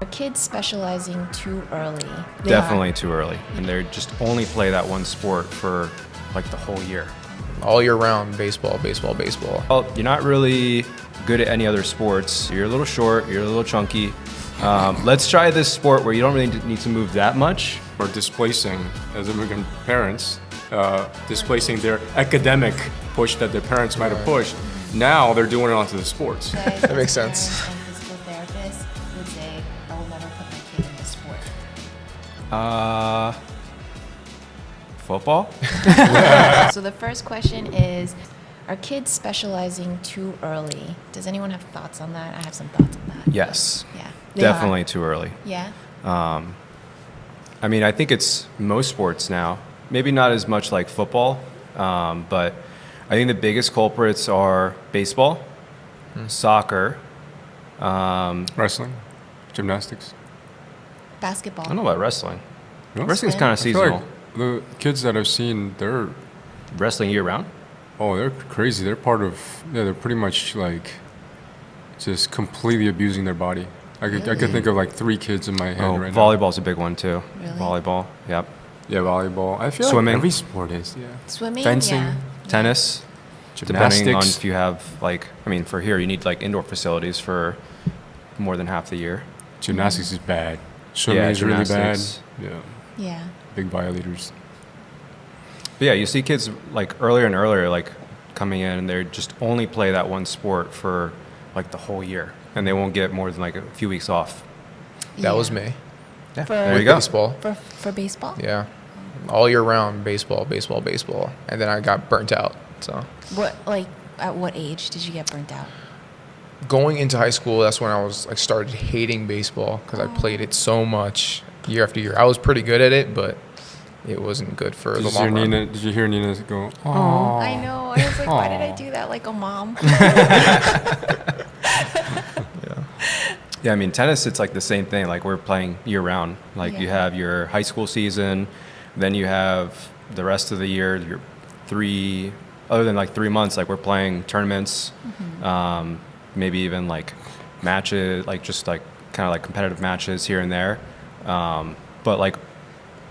Are kids specializing too early? Definitely too early. And they just only play that one sport for like the whole year. All year round, baseball, baseball, baseball. Well, you're not really good at any other sports. You're a little short, you're a little chunky. Let's try this sport where you don't really need to move that much. Or displacing, as immigrant parents, displacing their academic push that their parents might have pushed. Now they're doing it onto the sports. That makes sense. And physical therapists would say, I will never put my kid in this sport. Football? So the first question is, are kids specializing too early? Does anyone have thoughts on that? I have some thoughts on that. Yes. Yeah. Definitely too early. Yeah. I mean, I think it's most sports now. Maybe not as much like football, but I think the biggest culprits are baseball, soccer, Wrestling, gymnastics. Basketball. I don't know about wrestling. No? Wrestling's kind of I feel seasonal. like the kids that I've seen, they're Wrestling year round? crazy. They're they're pretty much like just completely abusing their body. I could think of like 3 kids in my head right now. Volleyball's a big one too. Really? Volleyball, yep. Yeah, volleyball. I feel Swimming. like every sport is. Yeah. Swimming? Fencing. Yeah. Tennis, Gymnastics. depending on if you have for here you need like indoor facilities for more than half the year. Gymnastics is bad. Swimming is really bad. gymnastics. Yeah. Yeah. Big violators. But yeah, you see kids like earlier and earlier like coming in and they just only play that one sport for like the whole year and they won't get more than like a few weeks off. That was me. Yeah, For- there you go. Baseball. For baseball? Yeah. All year round, baseball, baseball, baseball. And then I got burnt out. So At what age did you get burnt out? going into high school, that's when I started hating baseball because I played it so much year after year. I was pretty good at it, but it wasn't good for the long run. Did you hear Nina go, I know. I was like, why did I do that like a mom? Yeah, I mean tennis it's like the same thing. Like we're playing year round. Like you Yeah. have your high school season, then you have the rest of the year, your 3 other than like 3 months like we're playing tournaments. Maybe even like matches, like just like kind of like competitive matches here and there. But like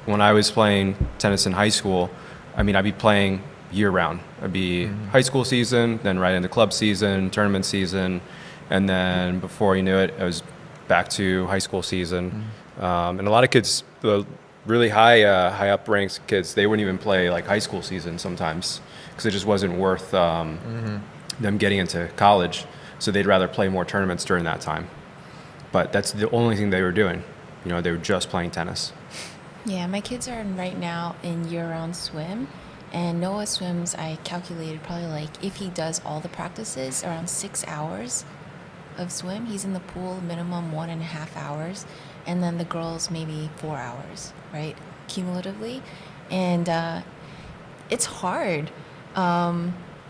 when I was playing tennis in high school, I mean, I'd be playing year round. I'd be high school season, then right into club season, tournament season, and then before you knew it, I was back to high school season. And a lot of kids, the really high up ranked kids, they wouldn't even play like high school season sometimes because it just wasn't worth them getting into college. So they'd rather play more tournaments during that time. But that's the only thing they were doing. You know, they were just playing tennis. Yeah, my kids are right now in year-round swim, and Noah swims, I calculated probably like, if he does all the practices, around 6 hours of swim. He's in the pool minimum 1.5 hours, and then the girls maybe 4 hours, right, cumulatively. And it's hard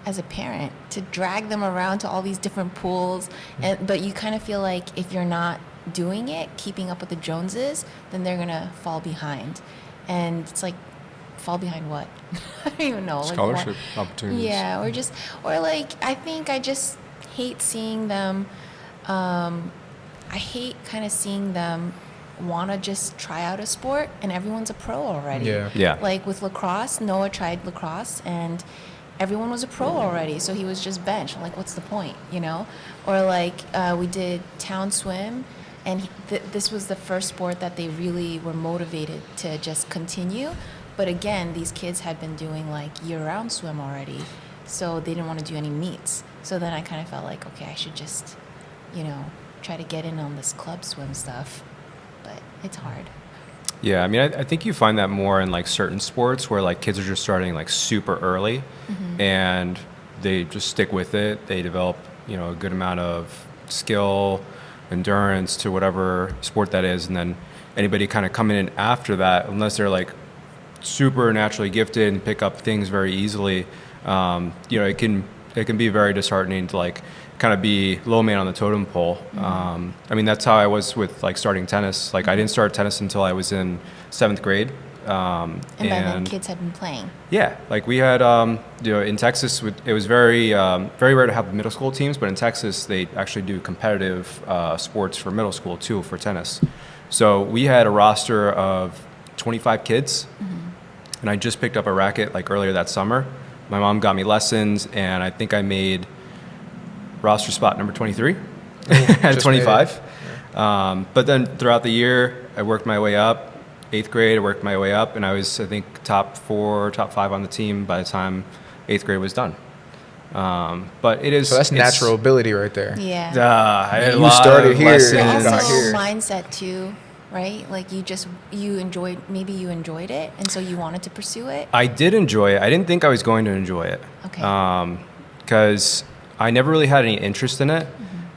as a parent to drag them around to all these different pools, but you kind of feel like if you're not doing it, keeping up with the Joneses, then they're gonna fall behind. And it's like, fall behind what? I don't even know. scholarship opportunities? Yeah, or like, I think I just hate seeing them, I hate kind of seeing them want to just try out a sport and everyone's a pro already. Yeah. Like with lacrosse, Noah tried lacrosse and everyone was a pro already, so he was just bench. I'm like, what's the point, you know? Or like we did town swim, and this was the first sport that they really were motivated to just continue. But again, these kids had been doing like year-round swim already, so they didn't want to do any meets. So then I kind of felt like, okay, I should just, try to get in on this club swim stuff. But it's hard. Yeah, I mean, I think you find that more in like certain sports where like kids are just starting like super early and they just stick with it. They develop, a good amount of skill, endurance to whatever sport that is. And then anybody kind of coming in after that, unless they're like super naturally gifted and pick up things very easily, it can be very disheartening to like kind of be low man on the totem pole. I mean, that's how I was with like starting tennis. Like I didn't start tennis until I was in 7th grade. And by then, kids had been playing. Yeah, like we had, in Texas, it was very, very rare to have middle school teams, but in Texas, they actually do competitive sports for middle school too, for tennis. So we had a roster of 25 kids, and I just picked up a racket like earlier that summer. My mom got me lessons, and I think I made roster spot number 23 at 25. But then throughout the year, I worked my way up. 8th grade, I worked my way up, and I was, I think, top 4, top 5 on the team by the time 8th grade was done. But it is... So that's natural ability right there. Yeah. I had a You lot started of here, lessons. you got Also, here. mindset too, right? Like you enjoyed it, and so you wanted to pursue it. I did enjoy it. I didn't think I was going to enjoy it. Okay. Because I never really had any interest in it.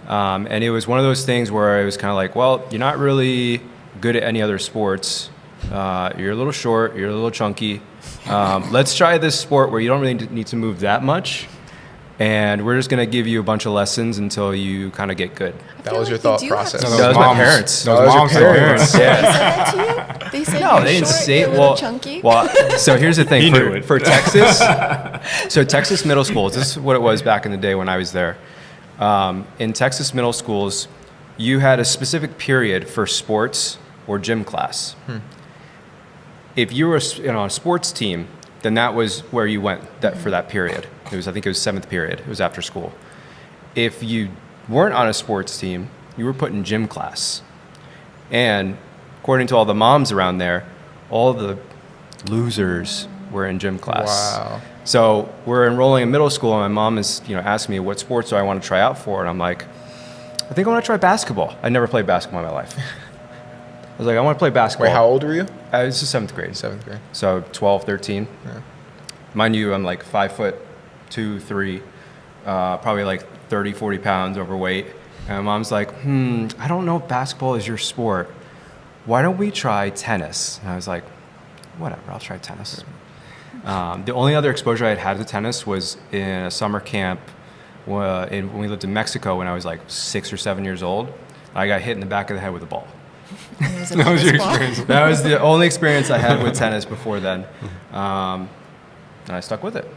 And it was one of those things where I was kind of like, well, you're not really good at any other sports. You're a little short, you're a little chunky. Let's try this sport where you don't really need to move that much. And we're just going to give you a bunch of lessons until you kind of get good. That was your thought process. No, That was my parents. That was mom's Parents, They yeah. said that to you? They said No, you're they didn't short, say you're it. a little Well, chunky. so here's the thing. He knew it. For Texas, so Texas middle schools, this is what it was back in the day when I was there. In Texas middle schools, you had a specific period for sports or gym class. If you were on a sports team, then that was where you went for that period. I think it was 7th period. It was after school. If you weren't on a sports team, you were put in gym class. And according to all the moms around there, all the losers were in gym class. Wow. So we're enrolling in middle school, and my mom is, asking me what sports do I want to try out for, and I'm like, I think I want to try basketball. I never played basketball in my life. I was like, I want to play basketball. Wait, how old were you? This is 7th grade. 7th grade. So 12, 13. Yeah. Mind you, I'm like 5'2", 3, probably like 30, 40 pounds overweight. And my mom's like, I don't know if basketball is your sport. Why don't we try tennis? And I was like, whatever, I'll try tennis. The only other exposure I had had to tennis was in a summer camp when we lived in Mexico when I was like 6 or 7 years old. I got hit in the back of the head with a ball. It was a That was your tennis ball. experience. That was the only experience I had with tennis before then. And I stuck with it.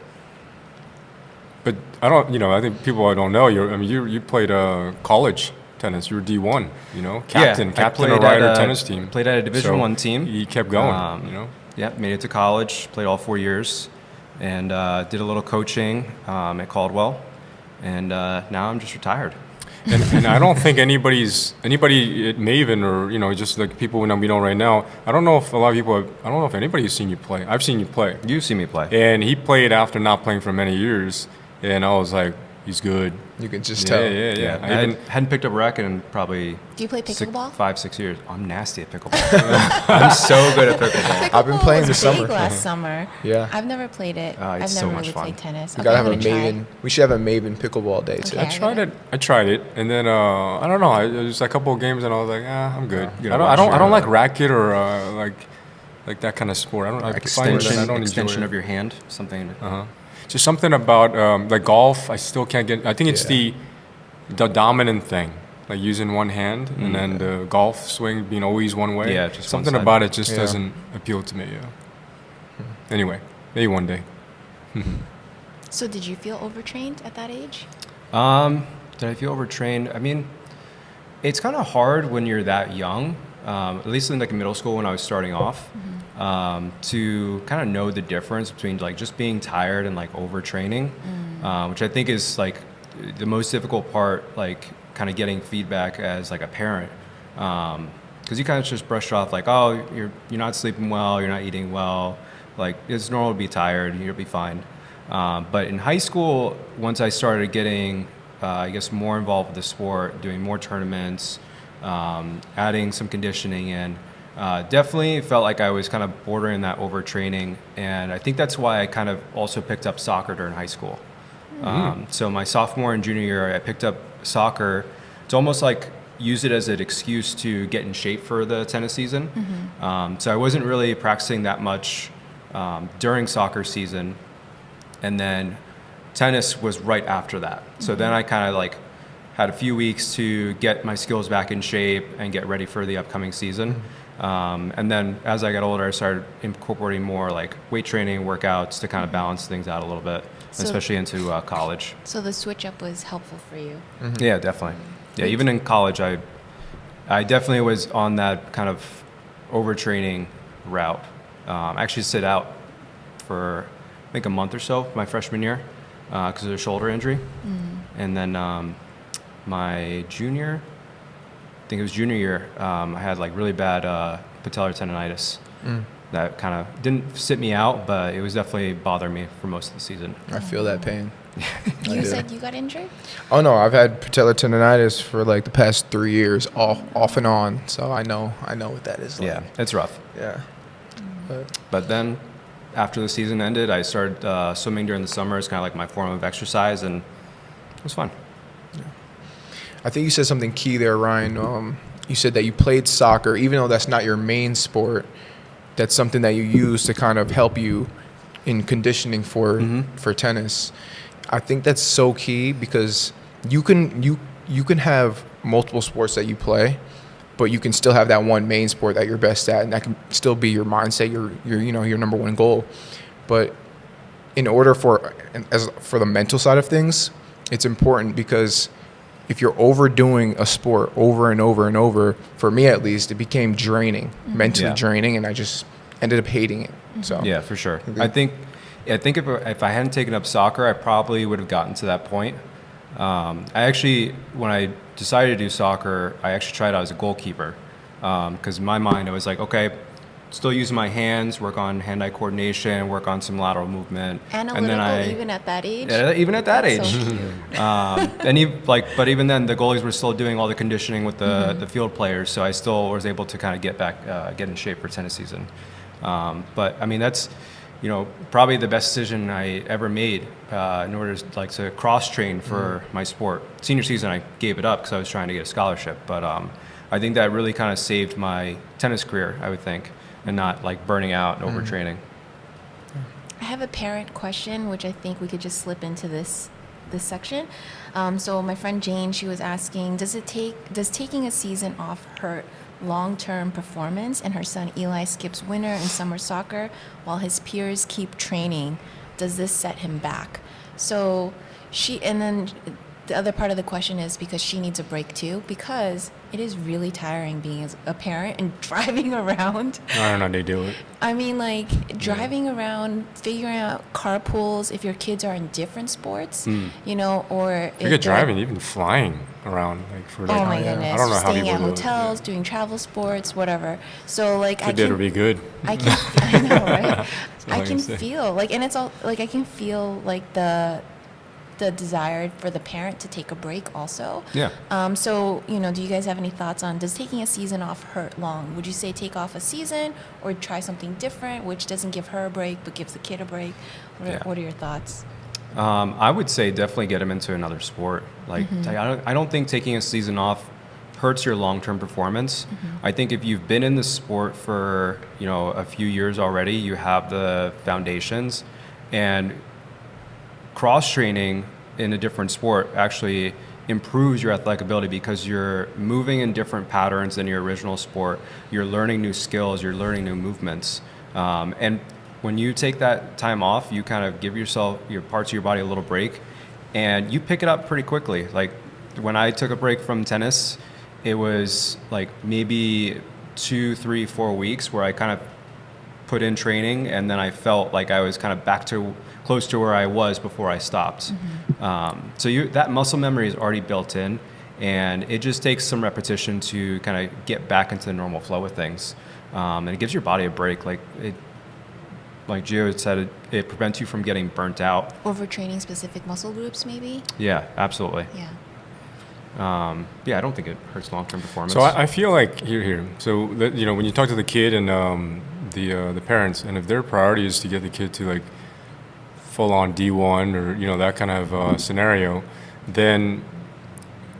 But I think people don't know. You played college tennis. You were D1, captain I of played a Rider at tennis team. Played at a Division I team. You kept going, Yeah, made it to college, played all 4 years, and did a little coaching at Caldwell. And now I'm just retired. And I don't think anybody at Maven or just like people we know right now. I don't know if a lot of people. I don't know if anybody's seen you play. I've seen you play. You've seen me play. And he played after not playing for many years, and I was like, he's good. You can just tell. Yeah. I hadn't picked up a racket in probably Do you play pickleball? 5-6 years. I'm nasty at pickleball. I'm so good at pickleball. I've been playing Pickleball this was summer. big last summer. Yeah. I've never played it. It's I've so never much really fun. played tennis. You gotta Okay, have a I'm gonna try. Maven. We should have a Maven pickleball day too. Okay. I tried it, and then I don't know. It was a couple of games, and I was like, I'm good. You I gotta don't watch like racket or like that kind of sport. I don't. I find that I don't Extension enjoy of your hand, something. Just something about like golf. I still can't get. I think it's the dominant thing, like using one hand, and then the golf swing being always one way. Yeah, just something one side. about it just Yeah. doesn't appeal to me. Yeah. Anyway, maybe one day. So did you feel overtrained at that age? Did I feel overtrained? I mean, it's kind of hard when you're that young, at least in like middle school when I was starting off, to kind of know the difference between like just being tired and like overtraining, which I think is like the most difficult part, like kind of getting feedback as like a parent. Because you kind of just brush off like, oh, you're not sleeping well, you're not eating well, like it's normal to be tired, you'll be fine. But in high school, once I started getting, I guess, more involved with the sport, doing more tournaments, adding some conditioning in, definitely felt like I was kind of bordering that overtraining. And I think that's why I kind of also picked up soccer during high school. So my sophomore and junior year, I picked up soccer. It's almost like use it as an excuse to get in shape for the tennis season. So I wasn't really practicing that much during soccer season. And then tennis was right after that. So then I kind of like had a few weeks to get my skills back in shape and get ready for the upcoming season. And then as I got older, I started incorporating more like weight training, workouts to kind of balance things out a little bit, So- especially into college. So the switch up was helpful for you. Yeah, definitely. Yeah, even in college, I definitely was on that kind of overtraining route. I actually sit out for I think a month or so my freshman year because of a shoulder injury, and then my junior, I think it was junior year, I had like really bad patellar tendonitis. That kind of didn't sit me out, but it was definitely bothering me for most of the season. I feel that pain. You said you got injured? Oh no, I've had patellar tendonitis for like the past 3 years, off and on. So I know what that is like. Yeah, it's rough. Yeah. But then after the season ended, I started swimming during the summer as kind of like my form of exercise, and it was fun. I think you said something key there, Ryan. You said that you played soccer, even though that's not your main sport. That's something that you use to kind of help you in conditioning for tennis. I think that's so key because you can have multiple sports that you play, but you can still have that one main sport that you're best at, and that can still be your mindset, your number one goal. But in order for the mental side of things, it's important because if you're overdoing a sport over and over and over, for me at least, it became draining, mentally draining, and I just ended up hating it. So Yeah, for sure. I think if I hadn't taken up soccer, I probably would have gotten to that point. I actually, when I decided to do soccer, I actually tried out as a goalkeeper because in my mind I was like, okay, still using my hands, work on hand-eye coordination, work on some lateral movement. Analytical, even at that age? Yeah, even at that That's age. so cute. But even then, the goalies were still doing all the conditioning with the field players, so I still was able to kind of get in shape for tennis season. But I mean, that's probably the best decision I ever made in order to cross train for my sport. Senior season, I gave it up because I was trying to get a scholarship, but I think that really kind of saved my tennis career, I would think, and not like burning out and overtraining. I have a parent question, which I think we could just slip into this section. So my friend Jane, she was asking, does taking a season off hurt long-term performance? And her son Eli skips winter and summer soccer while his peers keep training. Does this set him back? So and then the other part of the question is because she needs a break too, because it is really tiring being a parent and driving around. I don't know how they do it. I mean, like driving around, figuring out carpools if your kids are in different sports, or if Forget they're- driving, even flying around, like for like. Oh my goodness! I don't know how Staying people at do hotels, it. doing travel sports, whatever. So like If they did, it would be good. I know, right? That's all I I can can say. feel like, and it's all like I can feel like the desire for the parent to take a break also. Yeah. So, do you guys have any thoughts on, does taking a season off hurt long? Would you say take off a season or try something different, which doesn't give her a break but gives the kid a break? What are your thoughts? I would say definitely get him into another sport. Like I don't think taking a season off hurts your long-term performance. I think if you've been in the sport for a few years already, you have the foundations, and cross-training in a different sport actually improves your athletic ability because you're moving in different patterns than your original sport. You're learning new skills, you're learning new movements. And when you take that time off, you kind of give yourself, your parts of your body a little break, and you pick it up pretty quickly. Like when I took a break from tennis, it was like maybe 2, 3, 4 weeks where I kind of put in training, and then I felt like I was kind of back to close to where I was before I stopped. So that muscle memory is already built in, and it just takes some repetition to kind of get back into the normal flow of things. And it gives your body a break. Like Gio had said, it prevents you from getting burnt out. Overtraining specific muscle groups, maybe? Yeah, absolutely. Yeah. I don't think it hurts long-term performance. So I feel like here. So when you talk to the kid and the parents, and if their priority is to get the kid to like full on D1 or that kind of scenario, then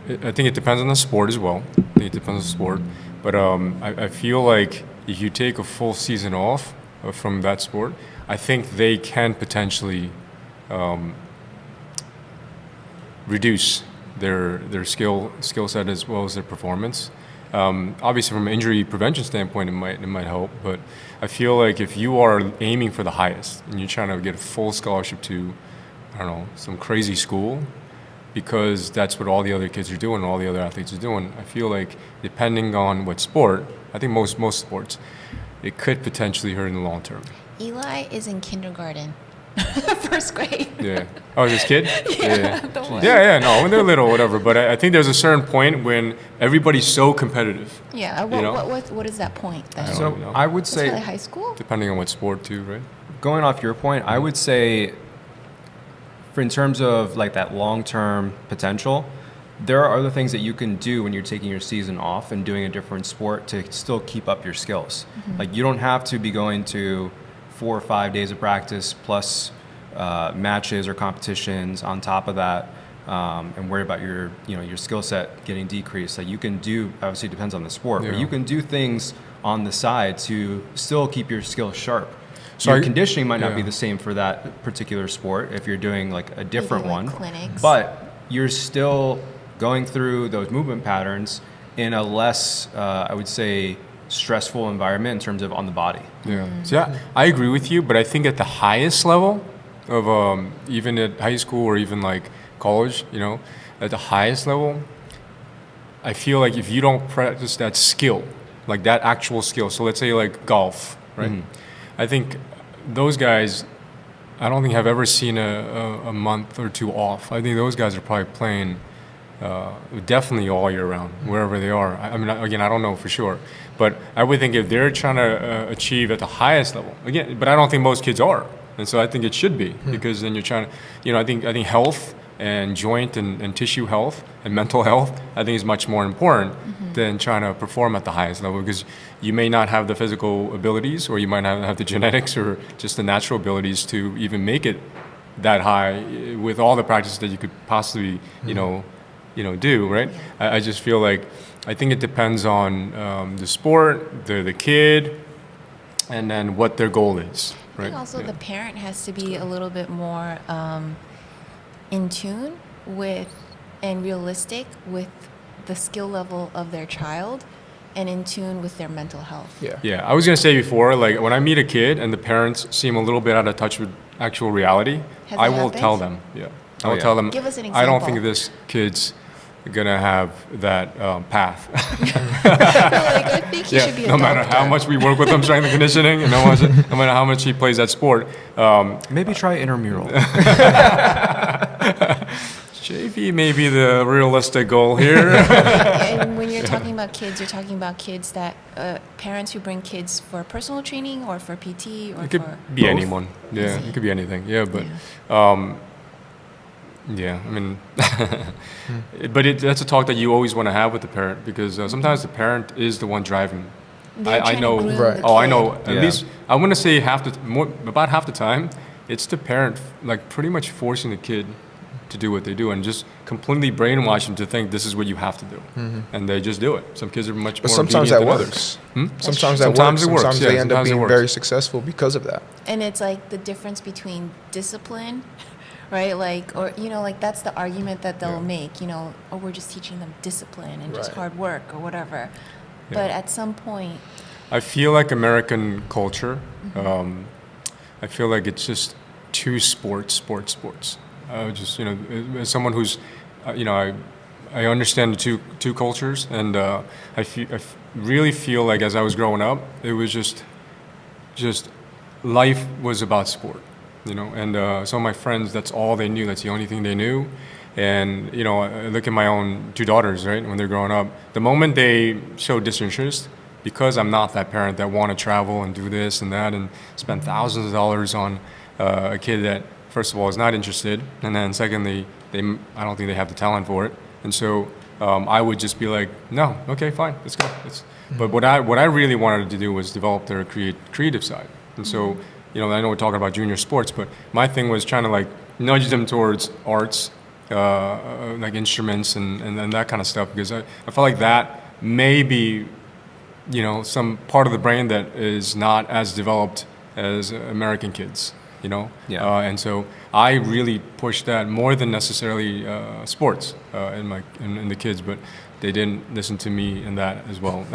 I think it depends on the sport as well. But I feel like if you take a full season off from that sport, I think they can potentially reduce their skill set as well as their performance. Obviously, from an injury prevention standpoint, it might help. But I feel like if you are aiming for the highest and you're trying to get a full scholarship to, I don't know, some crazy school, because that's what all the other kids are doing, all the other athletes are doing. I feel like depending on what sport, I think most sports, it could potentially hurt in the long term. Eli is in kindergarten, first grade. Yeah. Oh, this kid? Yeah, the one. No, when they're little, whatever. But I think there's a certain point when everybody's so competitive, Yeah. You know? What is that point then? I don't So know. I would It's probably say, high school. depending on what sport too, right? going off your point, I would say, for in terms of like that long-term potential, there are other things that you can do when you're taking your season off and doing a different sport to still keep up your skills. Like you don't have to be going to 4 or 5 days of practice plus matches or competitions on top of that, and worry about your skill set getting decreased. Like you can do, obviously it depends on the sport, but Yeah. you can do things on the side to still keep your skills sharp. So Your I- conditioning might not be yeah. the same for that particular sport if you're doing like a different like one, clinics. but you're still going through those movement patterns in a less, I would say, stressful environment in terms of on the body. Yeah. So yeah, I agree with you, but I think at the highest level of even at high school or even like college, at the highest level, I feel like if you don't practice that skill, like that actual skill, so let's say like golf, right? I think those guys, I don't think I've ever seen a month or two off. I think those guys are probably playing definitely all year round, wherever they are. I mean, again, I don't know for sure, but I would think if they're trying to achieve at the highest level, again, but I don't think most kids are, and so I think it should be because then you're trying to, I think health and joint and tissue health and mental health, I think is much more important than trying to perform at the highest level because you may not have the physical abilities or you might not have the genetics or just the natural abilities to even make it that high with all the practices that you could possibly, do, right? I just feel like, I think it depends on the sport, the kid, and then what their goal is, I right? think also the parent has to be a little bit more in tune with and realistic with the skill level of their child and in tune with their mental health. Yeah. Yeah, I was gonna say before, like when I meet a kid and the parents seem a little bit out of touch with actual reality, Has I that will happened? tell them. Yeah, I Oh, will yeah. tell them. Give us an I don't example. think this kid's gonna have that path. Like, I think he should be a no matter doctor. how much we work with him strength and conditioning, and no matter how much he plays that sport. Maybe try intramural. JV may be the realistic goal here. And when you're talking about kids, you're talking about kids that parents who bring kids for personal training or for PT or It could for be Both? anyone. Yeah, Easy. it could be anything. Yeah, but yeah, I mean, but that's a talk that you always want to have with the parent because sometimes the parent is the one driving. They're I trying to know. groom Right. the Oh, I kid. know. At Yeah. least I want to say about half the time, it's the parent like pretty much forcing the kid to do what they do and just completely brainwash them to think this is what you have to do, and they just do it. Some kids are much But more. sometimes obedient that than works. others. Sometimes that Sometimes works. it works, Sometimes yeah, they end up sometimes it being works. very successful because of that. And it's like the difference between discipline, right? Like, or, like that's the argument that they'll make, oh, we're just teaching them discipline and just Right. hard work or whatever. But at some point, I feel like American culture. I feel like it's just too sports. Just as someone who's, I understand the two cultures, and I really feel like as I was growing up, it was just life was about sport, And some of my friends, that's all they knew. That's the only thing they knew. And I look at my own two daughters, right? When they're growing up, the moment they show disinterest, because I'm not that parent that want to travel and do this and that and spend thousands of dollars on a kid that, first of all, is not interested, and then secondly, I don't think they have the talent for it. And so I would just be like, no, okay, fine, let's go. But what I really wanted to do was develop their creative side. And so, I know we're talking about junior sports, but my thing was trying to like nudge them towards arts, like instruments and that kind of stuff, because I felt like that may be, some part of the brain that is not as developed as American kids, Yeah. And so I really pushed that more than necessarily sports in the kids, but they didn't listen to me in that as well.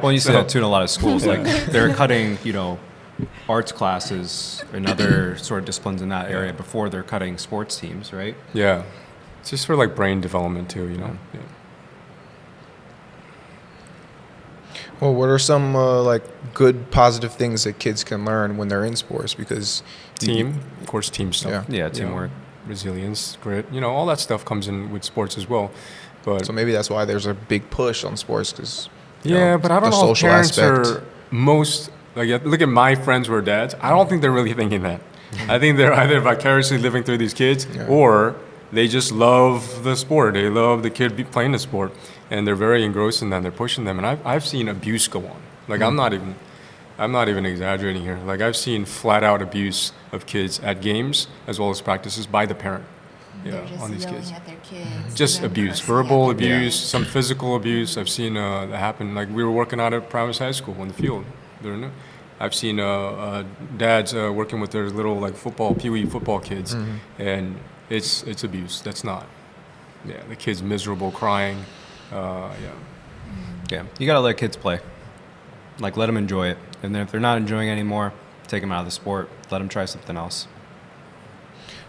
Well, you see that too in a lot of schools. Like they're cutting, arts classes and other sort of disciplines in that area before they're cutting sports teams, right? Yeah, it's just for like brain development too, Yeah. Well, what are some like good positive things that kids can learn when they're in sports? Because Of course, team stuff. Yeah, teamwork. Resilience, grit, all that stuff comes in with sports as well. But so maybe that's why there's a big push on sports, because but I don't the know if social parents aspect. are most like look at my friends who are dads. I don't think they're really thinking that. I think they're either vicariously living through these kids or they just love the sport. They love the kid playing the sport, and they're very engrossed in them. They're pushing them, and I've seen abuse go on. Like I'm not even exaggerating here. Like I've seen flat out abuse of kids at games as well as practices by the parent. They're just on these yelling kids. at their kids. Just and then abuse, cursing verbal at their abuse, kids. some physical abuse. I've seen that happen. Like we were working out at Promise High School in the field. I've seen dads working with their little like pee-wee football kids, and it's abuse. That's not. Yeah, the kid's miserable, crying. Yeah, you got to let kids play. Like, let them enjoy it. And then if they're not enjoying it anymore, take them out of the sport. Let them try something else.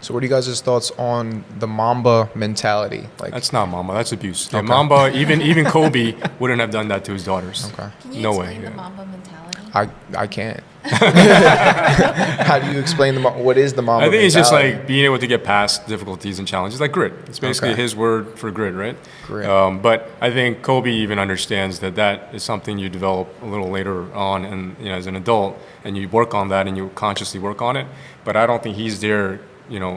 So what are you guys' thoughts on the Mamba mentality? Like, That's not Mamba. That's abuse. Yeah, Okay. Mamba, even Kobe wouldn't have done that to his daughters. okay, Can you No explain way, the yeah. Mamba mentality? I can't. How do you explain what is the Mamba? I think it's just mentality? like being able to get past difficulties and challenges, like grit. It's basically Okay. his word for grit, right? Grit. But I think Kobe even understands that is something you develop a little later on, and as an adult, and you work on that and you consciously work on it. But I don't think he's there.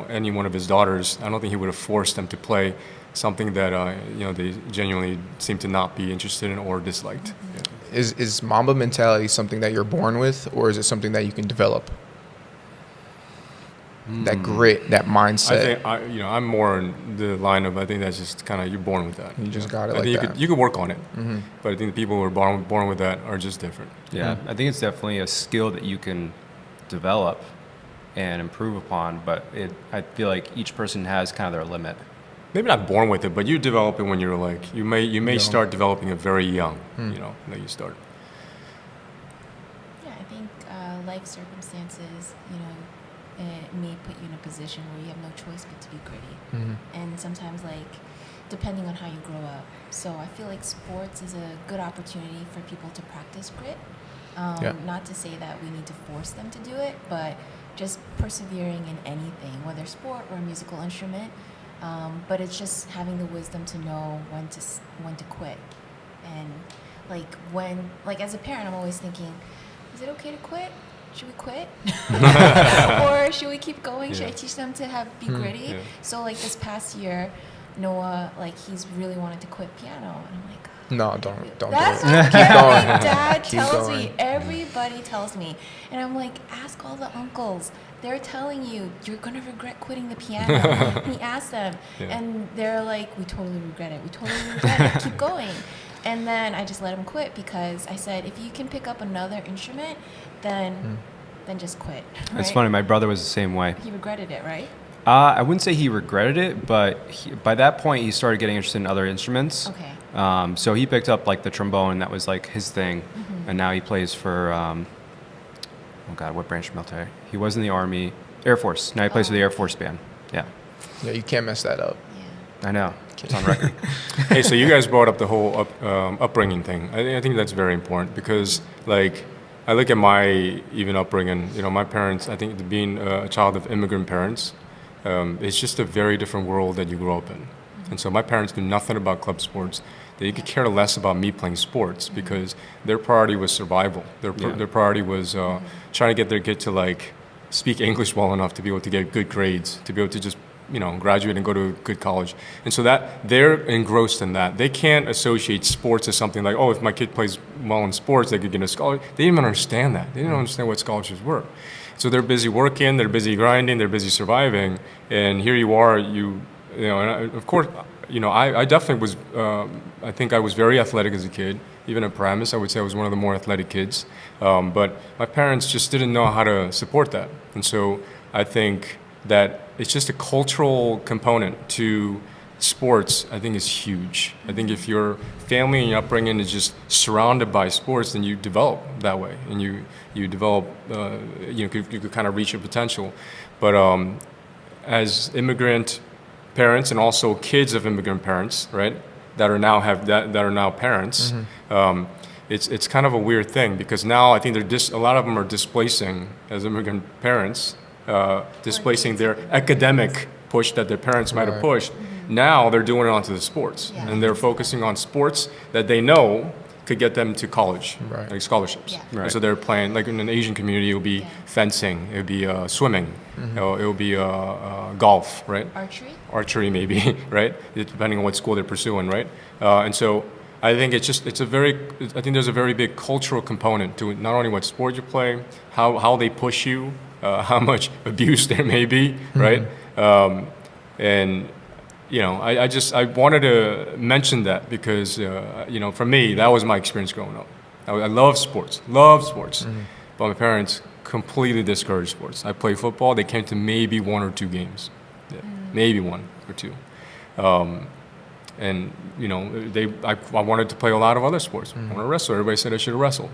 Any one of his daughters, I don't think he would have forced them to play something that they genuinely seem to not be interested in or disliked. Yeah. Is Mamba mentality something that you're born with, or is it something that you can develop? That grit, that mindset. I think I'm more in the line of I think that's just kind of you're born with that. You just got it I like think that. you could work on it, but I think the people who are born with that are just different. Yeah, I think it's definitely a skill that you can develop and improve upon, but I feel like each person has kind of their limit. Maybe not born with it, but you develop it when you're like you may start developing it very young. That you start. Yeah, I think life circumstances, it may put you in a position where you have no choice but to be gritty. And sometimes, like, depending on how you grow up. So I feel like sports is a good opportunity for people to practice grit. Not to say that we need to force them to do it, but just persevering in anything, whether sport or a musical instrument. But it's just having the wisdom to know when to quit. And like as a parent, I'm always thinking, is it okay to quit? Should we quit? Or should we keep going? Should I teach them to be gritty? Yeah. So like this past year, Noah, he's really wanted to quit piano. And I'm like, No, don't do that's it. what Keep every going. dad Keep tells going. me. Everybody tells me. And I'm like, ask all the uncles. They're telling you, you're going to regret quitting the piano. He asked them. Yeah. And they're like, we totally regret it. We totally regret it. Keep going. And then I just let him quit because I said, if you can pick up another instrument, then just quit. Right? It's funny, my brother was the same way. He regretted it, right? I wouldn't say he regretted it, but by that point he started getting interested in other instruments. Okay. So he picked up like the trombone, and that was like his thing. And now he plays for, oh God, what branch of military? He was in the Army, Air Force. Now he plays for the Air Force Band. Yeah, Yeah, you can't mess that up. Yeah. I know. It's on record. Hey, so you guys brought up the whole upbringing thing. I think that's very important because, like, I look at my even upbringing. My parents. I think being a child of immigrant parents, it's just a very different world that you grow up in. And so my parents knew nothing about club sports. They could care less about me playing sports because their priority was survival. Their priority was trying to get their kid to speak English well enough to be able to get good grades, to be able to just graduate and go to a good college. And so that they're engrossed in that. They can't associate sports as something like, oh, if my kid plays well in sports, they could get a scholarship. They didn't even understand that. They didn't understand what scholarships were. So they're busy working, they're busy grinding, they're busy surviving. And here you are, of course, I definitely was, I think I was very athletic as a kid. Even at Paramus, I would say I was one of the more athletic kids. But my parents just didn't know how to support that. And so I think that it's just a cultural component to sports, I think is huge. I think if your family and your upbringing is just surrounded by sports, then you develop that way, and you develop, you could kind of reach your potential. But as immigrant parents and also kids of immigrant parents, right, that are now parents, it's kind of a weird thing, because now I think a lot of them are displacing, as immigrant parents, displacing their academic push that their parents might have pushed. Now they're doing it onto the sports, and they're focusing on sports that they know could get them to college, like scholarships. Yeah. Right. And so they're playing, like in an Asian community, it would be fencing, it would be swimming, it would be golf, right? Archery maybe, right? Depending on what school they're pursuing, right? And so I think I think there's a very big cultural component to it, not only what sport you play, how they push you, how much abuse there may be, right? And I wanted to mention that because, for me, that was my experience growing up. I love sports, but my parents completely discouraged sports. I played football. They came to maybe 1 or 2 games, maybe 1 or 2. And, I wanted to play a lot of other sports. I wanted to wrestle. Everybody said I should have wrestled,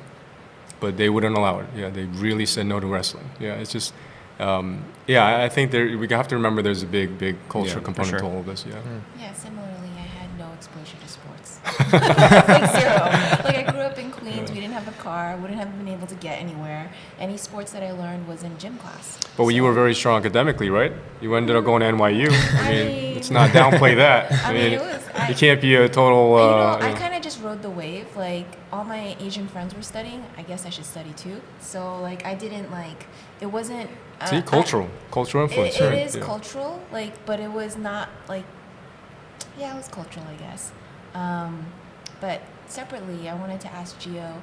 but they wouldn't allow it. Yeah, they really said no to wrestling. Yeah, it's just... I think we have to remember there's a big cultural component to all of this. Yeah, similarly, I had no exposure to sports. Like zero. Like I grew up in Queens, we didn't have a car, wouldn't have been able to get anywhere. Any sports that I learned was in gym class. But you were very strong academically, right? You ended up going to NYU. I mean, let's not downplay that. I mean, you can't be a total... I kind of just rode the wave. Like, all my Asian friends were studying. I guess I should study too. So, like, I didn't, like... It wasn't... cultural influence. It is cultural, like, but it was not, like... Yeah, it was cultural, I guess. But separately, I wanted to ask Gio,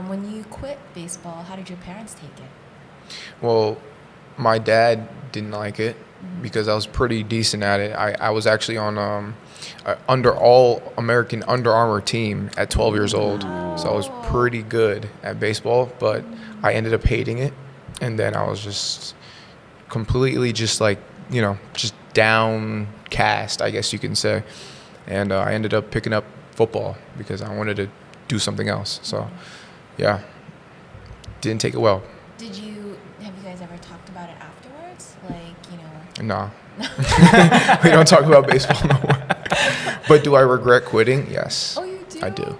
when you quit baseball, how did your parents take it? Well, my dad didn't like it because I was pretty decent at it. I was actually on All-American Under Armour team at 12 years old. So I was pretty good at baseball, but I ended up hating it. And then I was just completely just downcast, I guess you can say. And I ended up picking up football because I wanted to do something else. So, yeah, didn't take it well. Have you guys ever talked about it afterwards? Nah. We don't talk about baseball no more. But do I regret quitting? Yes. Oh, you do?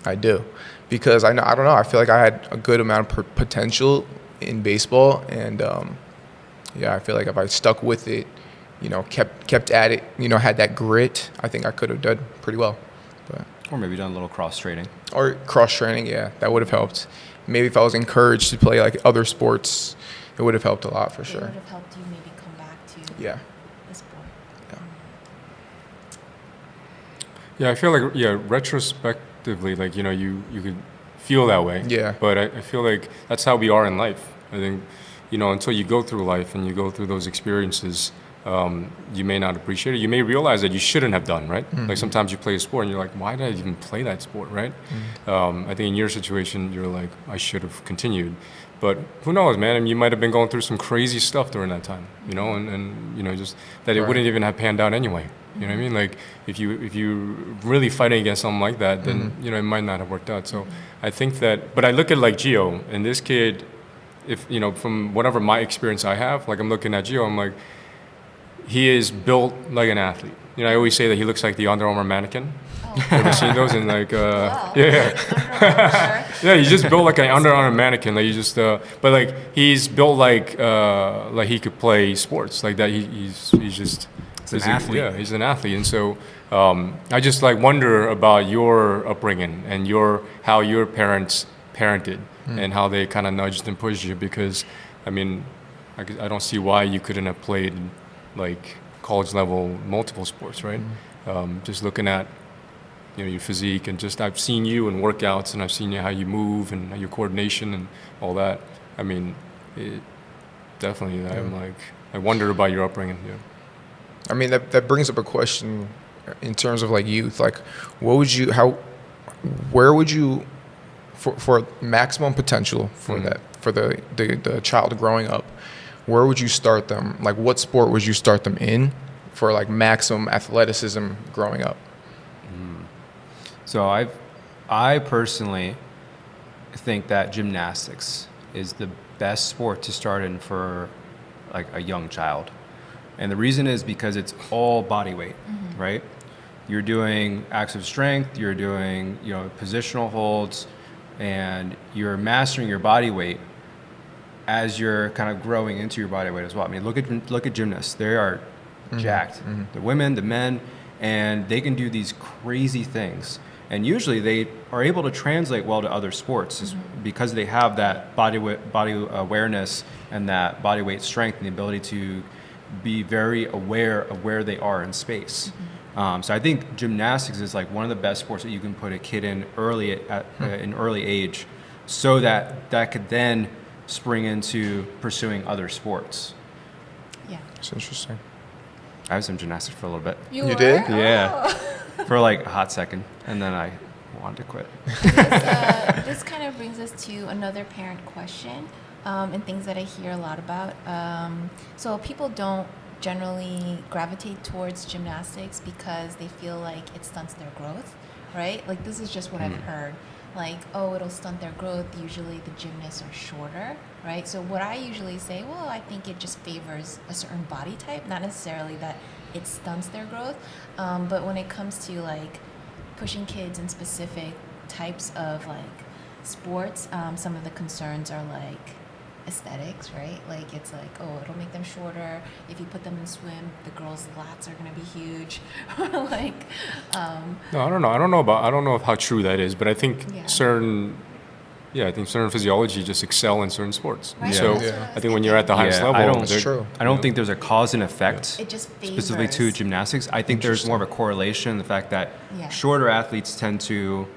I do. Because I don't know. I feel like I had a good amount of potential in baseball, and I feel like if I stuck with it, kept at it, had that grit, I think I could have done pretty well. But Or maybe done a little cross training. Or cross training, yeah, that would have helped. Maybe if I was encouraged to play like other sports, it would have helped a lot for sure. It would have helped you maybe come back to the sport. Yeah, I feel like retrospectively, like you could feel that way. Yeah. But I feel like that's how we are in life. I think, until you go through life and you go through those experiences, you may not appreciate it. You may realize that you shouldn't have done, right? Mm-hmm. Like sometimes you play a sport and you're like, why did I even play that sport, right? I think in your situation, you're like, I should have continued. But who knows, man? I mean, you might have been going through some crazy stuff during that time, and just that it wouldn't even have panned out anyway. You know what I mean? Like if you really fighting against something like that, then it might not have worked out. So I think that, but I look at like Gio and this kid, if from whatever my experience I have, like I'm looking at Gio, I'm like, he is built like an athlete. I always say that he looks like the Under Armour mannequin. Oh. Ever seen those? And like, wow. yeah, he's just built like an Under Armour mannequin. Like but like he's built like he could play sports like that. He's just. He's an athlete. Yeah, he's an athlete, and so I just like wonder about your upbringing and how your parents parented and how they kind of nudged and pushed you. Because, I mean, I don't see why you couldn't have played like college level multiple sports, right? Just looking at your physique and just I've seen you in workouts and I've seen how you move and your coordination and all that. I mean, definitely. I'm like I wonder about your upbringing. Yeah. I mean, that brings up a question in terms of like youth. Like, where would you, for maximum potential for that, for the child growing up, where would you start them? Like, what sport would you start them in for like maximum athleticism growing up? So I personally think that gymnastics is the best sport to start in for like a young child. And the reason is because it's all body weight, right? You're doing active strength, you're doing, positional holds, and you're mastering your body weight as you're kind of growing into your body weight as well. I mean, look at gymnasts. They are jacked. The women, the men, and they can do these crazy things. And usually they are able to translate well to other sports because they have that body awareness and that body weight strength and the ability to be very aware of where they are in space. So I think gymnastics is like one of the best sports that you can put a kid in early at an early age, so that could then spring into pursuing other sports. Yeah. It's interesting. I was in gymnastics for a little bit. You did? Yeah. For like a hot second, and then I wanted to quit. This kind of brings us to another parent question, and things that I hear a lot about. So people don't generally gravitate towards gymnastics because they feel like it stunts their growth, right? Like, this is just what I've heard. Like, oh, it'll stunt their growth. Usually the gymnasts are shorter, right? So what I usually say, well, I think it just favors a certain body type, not necessarily that it stunts their growth. But when it comes to like pushing kids in specific types of like sports, some of the concerns are like aesthetics, right? Like, it's like, oh, it'll make them shorter. If you put them in swim, the girls' lats are gonna be huge. Like, No, I don't know. I don't know how true that is, but I think certain physiology just excel in certain sports. Right. So Yeah. I think when you're at the highest level, That's true. I don't think there's a cause and effect it just favors. specifically to gymnastics. I think there's more of a correlation in the fact that shorter athletes tend to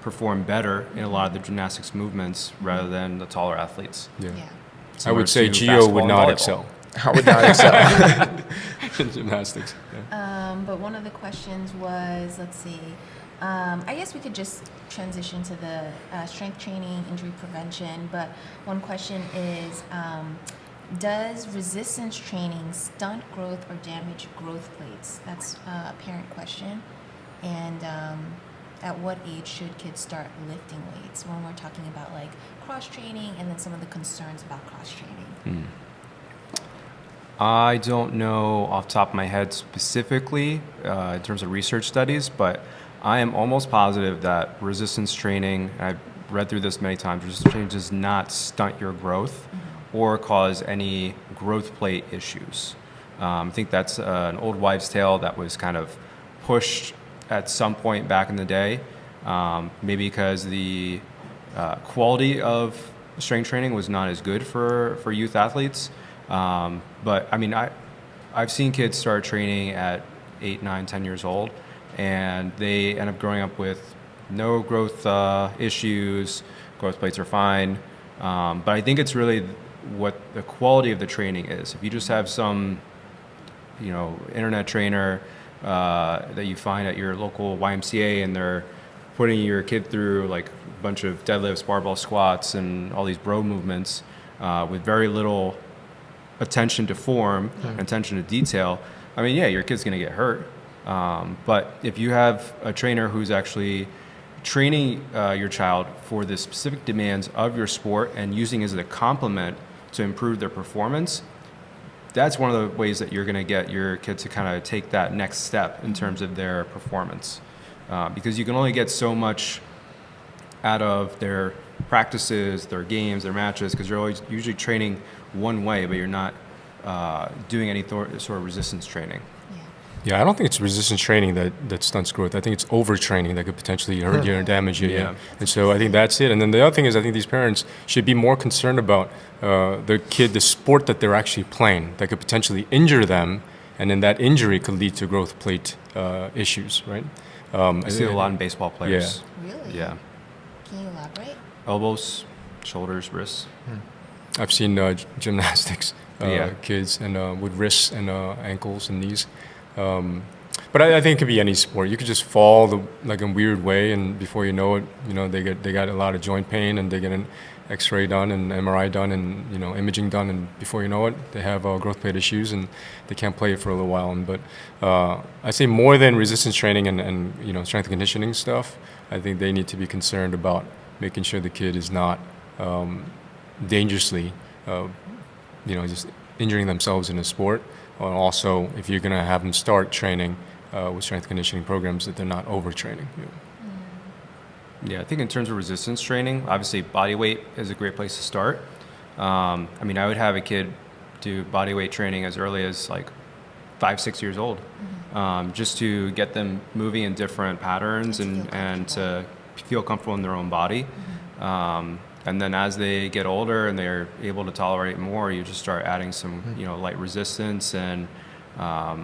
perform better in a lot of the gymnastics movements rather than the taller athletes. Yeah. Yeah. I Similar would say to Gio basketball would and not volleyball. excel I would not excel. in gymnastics. Yeah. But one of the questions was, let's see, I guess we could just transition to the strength training, injury prevention. But one question is, does resistance training stunt growth or damage growth plates? That's a parent question. And at what age should kids start lifting weights when we're talking about like cross training, and then some of the concerns about cross training? I don't know off the top of my head specifically in terms of research studies, but I am almost positive that resistance training, and I've read through this many times, resistance training does not stunt your growth or cause any growth plate issues. I think that's an old wives' tale that was kind of pushed at some point back in the day, maybe because the quality of strength training was not as good for youth athletes. But I mean, I've seen kids start training at 8, 9, 10 years old, and they end up growing up with no growth issues. Growth plates are fine. But I think it's really what the quality of the training is. If you just have some, internet trainer that you find at your local YMCA, and they're putting your kid through like a bunch of deadlifts, barbell squats, and all these bro movements with very little attention to form and attention to detail, I mean, yeah, your kid's going to get hurt. But if you have a trainer who's actually training your child for the specific demands of your sport and using it as a complement to improve their performance, that's one of the ways that you're going to get your kid to kind of take that next step in terms of their performance. Because you can only get so much out of their practices, their games, their matches, because you're always usually training one way, but you're not doing any sort of resistance training. Yeah, I don't think it's resistance training that stunts growth. I think it's overtraining that could potentially hurt you and damage you. Yeah. And so I think that's it. And then the other thing is, I think these parents should be more concerned about the kid, the sport that they're actually playing, that could potentially injure them, and then that injury could lead to growth plate issues, right? I see it a lot in baseball players. Really? Yeah. Can you elaborate? Elbows, shoulders, wrists. I've seen gymnastics Yeah. kids and with wrists and ankles and knees. But I think it could be any sport. You could just fall like in a weird way, and before you know it, they got a lot of joint pain, and they get an X-ray done and MRI done, and imaging done, and before you know it, they have growth plate issues, and they can't play for a little while. But I say more than resistance training and strength and conditioning stuff, I think they need to be concerned about making sure the kid is not dangerously, just injuring themselves in a sport. And also, if you're going to have them start training with strength conditioning programs, that they're not overtraining. Yeah, I think in terms of resistance training, obviously body weight is a great place to start. I would have a kid do body weight training as early as like 5-6 years old, just to get them moving in different patterns and to feel comfortable in their own body. And then as they get older and they're able to tolerate more, you just start adding some, light resistance. And I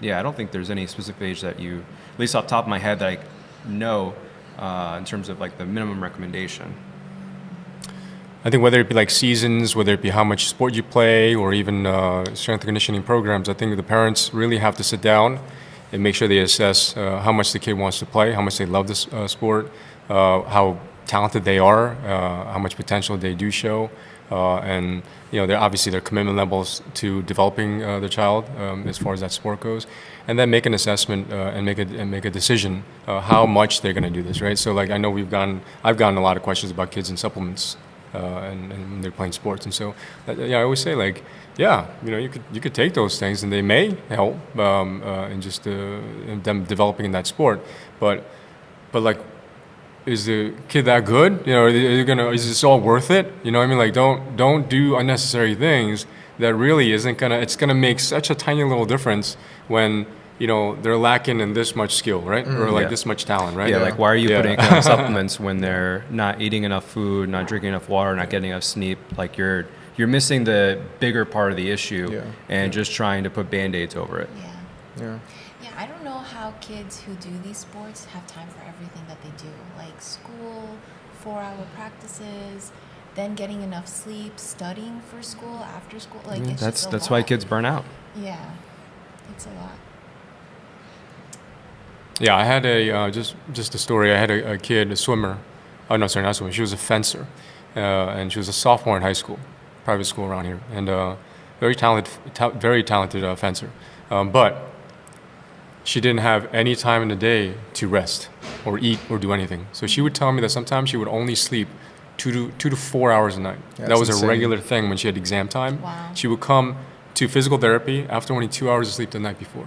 don't think there's any specific age that you, at least off the top of my head, that I know in terms of like the minimum recommendation. I think whether it be like seasons, whether it be how much sport you play, or even strength and conditioning programs, I think the parents really have to sit down and make sure they assess how much the kid wants to play, how much they love this sport, how talented they are, how much potential they do show, and they're obviously their commitment levels to developing their child as far as that sport goes, and then make an assessment and make a decision how much they're going to do this, right? So like I know I've gotten a lot of questions about kids and supplements and when they're playing sports, and so I always say like you could take those things and they may help in just in them developing in that sport, but like, is the kid that good? Is this all worth it? Like don't do unnecessary things that really isn't gonna. It's gonna make such a tiny little difference when they're lacking in this much skill, right? Or like this much talent, right? Yeah, like why are you putting on supplements when they're not eating enough food, not drinking enough water, not getting enough sleep? Like you're missing the bigger part of the issue and just trying to put Band-Aids over it. Yeah. Yeah, I don't know how kids who do these sports have time for everything that they do, like school, 4-hour practices, then getting enough sleep, studying for school, after school. Like it's just a that's lot. why kids burn out. Yeah, it's a lot. Yeah, I had just a story. I had a kid, a swimmer. Oh no, sorry, not swimmer. She was a fencer, and she was a sophomore in high school, private school around here, and very talented fencer, but she didn't have any time in the day to rest or eat or do anything. So she would tell me that sometimes she would only sleep 2 to 4 hours a night. Yeah, that was insane. a regular thing when she had exam time. Wow. She would come to physical therapy after only 2 hours of sleep the night before.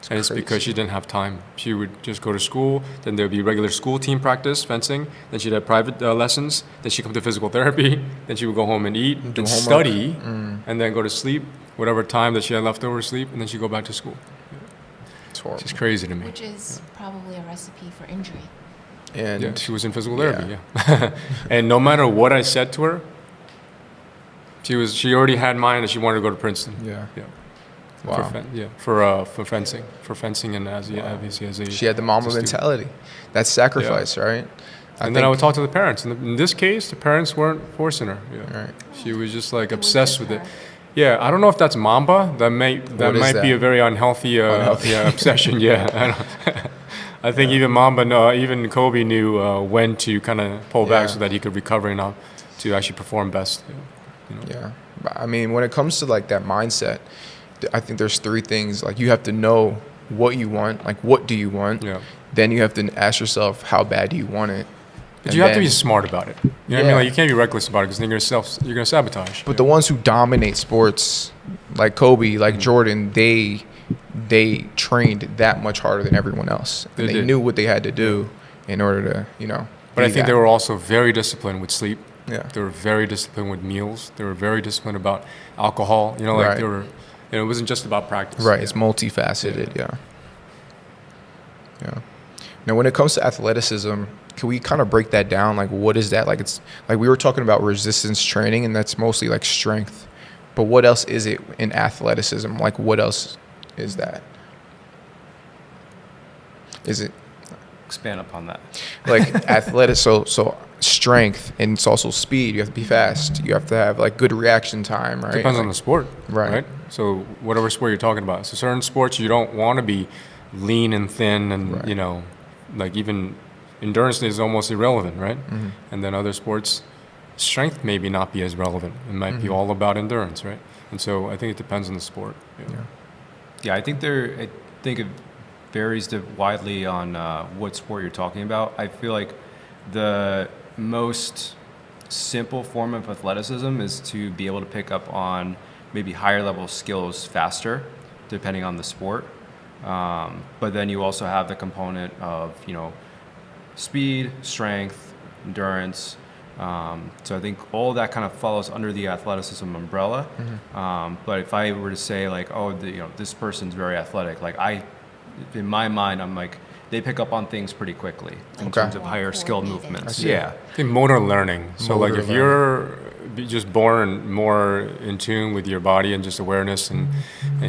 And it's crazy. because she didn't have time. She would just go to school, then there would be regular school team practice, fencing, then she'd have private lessons, then she'd come to physical therapy, then she would go home and eat, Do then homework. study, and then go to sleep, whatever time that she had left over to sleep, and then she'd go back to school. It's horrible. It's just crazy to me. Which is probably a recipe for injury. And Yeah, she was in physical therapy, yeah. And no matter what I said to her, she already had mine that she wanted to go to Princeton. Yeah. Yeah. Wow. For fencing, and obviously as a She had the Mamba as a student. mentality. That's sacrifice, right? And then I would talk to the parents. And in this case, the parents weren't forcing her. Yeah. Right. She was just like It was obsessed just with it. her. Yeah, I don't know if that's Mamba. That might is be that? a very unhealthy, obsession. Yeah, I think even Mamba, even Kobe knew when to kind of pull back Yeah. so that he could recover enough to actually perform best. Yeah. But, I mean, when it comes to like that mindset, I think there's 3 things. Like you have to know what you want. Like what do you want? Yeah. Then you have to ask yourself how bad do you want it. But And you have to then- be smart about it. You know what I Yeah. mean? Like you can't be reckless about it because then you're gonna sabotage. But the ones who dominate sports, like Kobe, like Jordan, they trained that much harder than everyone else. They And they did. knew what they had to do in order to, But I be think that. they were also very disciplined with sleep. Yeah. They were very disciplined with meals. They were very disciplined about alcohol. Like Right. they were. It wasn't just about practice. Right. Yeah. It's multifaceted. Yeah. Yeah. Now, when it comes to athleticism, can we kind of break that down? Like, what is that? Like, it's like we were talking about resistance training, and that's mostly like strength. But what else is it in athleticism? Like, what else is that? Is it Expand upon that. like athletic? So strength, and it's also speed. You have to be fast. You have to have like good reaction time, right? Depends on Like- the sport, Right. So whatever sport you're talking about. So certain sports you don't want to be lean and thin, and Right. you know, like even endurance is almost irrelevant, right? Mm-hmm. And then other sports, strength maybe not be as relevant. It might be Mhm. all about endurance, right? And so I think it depends on the sport. Yeah. Yeah, I think it varies widely on what sport you're talking about. I feel like the most simple form of athleticism is to be able to pick up on maybe higher level skills faster, depending on the sport. But then you also have the component of, you know, speed, strength, endurance. So I think all that kind of follows under the athleticism umbrella. But if I were to say like, oh, you know, this person's very athletic, like in my mind, I'm like, they pick up on things pretty quickly in Okay. terms of higher skill Coordinated. movements. I see. Yeah. I think motor learning. So like Motor if you're just born more in tune with your body and just awareness and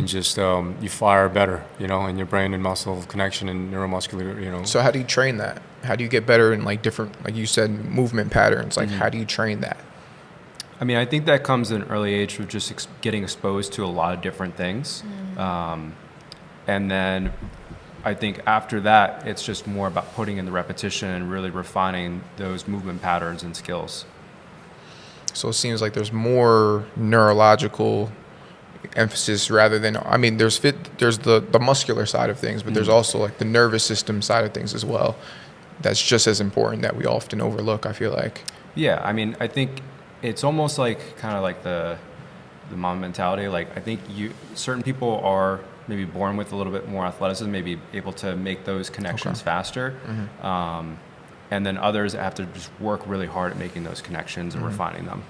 just you fire better, you know, in your brain and muscle connection and neuromuscular, you know. So how do you train that? How do you get better in like different, like you said, movement patterns? Like how do you train that? I mean, I think that comes at an early age with just getting exposed to a lot of different things. And then I think after that, it's just more about putting in the repetition and really refining those movement patterns and skills. So it seems like there's more neurological emphasis rather than, I mean, there's the muscular side of things, but there's also like the nervous system side of things as well. That's just as important that we often overlook, I feel like. Yeah, I mean, I think it's almost like kind of like the Mamba mentality. Like I think certain people are maybe born with a little bit more athleticism, maybe able to make those connections faster. And then others have to just work really hard at making those connections and refining them.